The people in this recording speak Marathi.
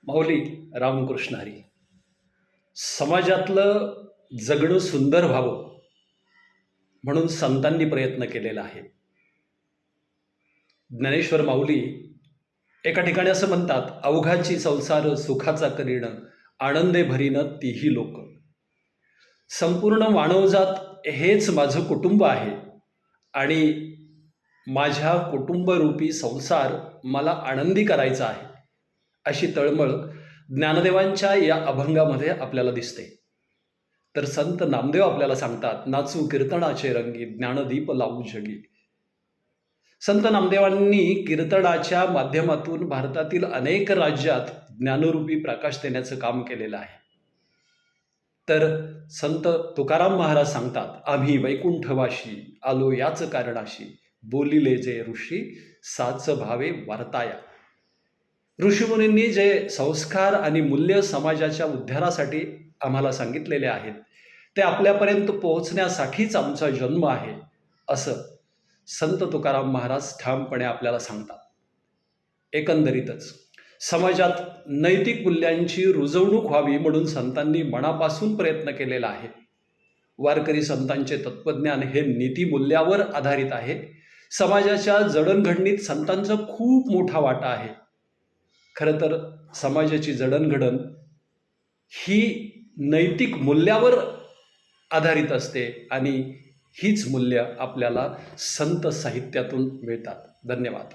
माऊली रामकृष्ण हरी. समाजातलं जगणं सुंदर व्हावं म्हणून संतांनी प्रयत्न केलेला आहे. ज्ञानेश्वर माऊली एका ठिकाणी असं म्हणतात, अवघाची संसार सुखाचा करीण, आनंदे भरीन तीही लोक. संपूर्ण मानवजात हेच माझं कुटुंब आहे आणि माझ्या कुटुंबरूपी संसार मला आनंदी करायचा आहे, अशी तळमळ ज्ञानदेवांच्या या अभंगामध्ये आपल्याला दिसते. तर संत नामदेव आपल्याला सांगतात, नाचू कीर्तनाचे रंगी, ज्ञानदीप लावू जगी. संत नामदेवांनी कीर्तनाच्या माध्यमातून भारतातील अनेक राज्यात ज्ञानरूपी प्रकाश देण्याचं काम केलेलं आहे. तर संत तुकाराम महाराज सांगतात, आम्ही वैकुंठवाशी आलो याच कारणाशी, बोलिले जे ऋषी साच भावे वारताया. ऋषीमुनींनी जे संस्कार आणि मूल्य समाजाच्या उद्धारासाठी आम्हाला सांगितलेले आहेत, ते आपल्यापर्यंत पोहोचण्यासाठीच आमचा जन्म आहे, असं संत तुकाराम महाराज ठामपणे आपल्याला सांगतात. एकंदरीतच समाजात नैतिक मूल्यांची रुजवणूक व्हावी म्हणून संतांनी मनापासून प्रयत्न केलेला आहे. वारकरी संतांचे तत्त्वज्ञान हे नीतिमूल्यावर आधारित आहे. समाजाच्या जडणघडणीत संतांचा खूप मोठा वाटा आहे. खरं तर समाजाची जडणघडण ही नैतिक मूल्यावर आधारित असते आणि हीच मूल्य आपल्याला संत साहित्यातून मिळतात. धन्यवाद.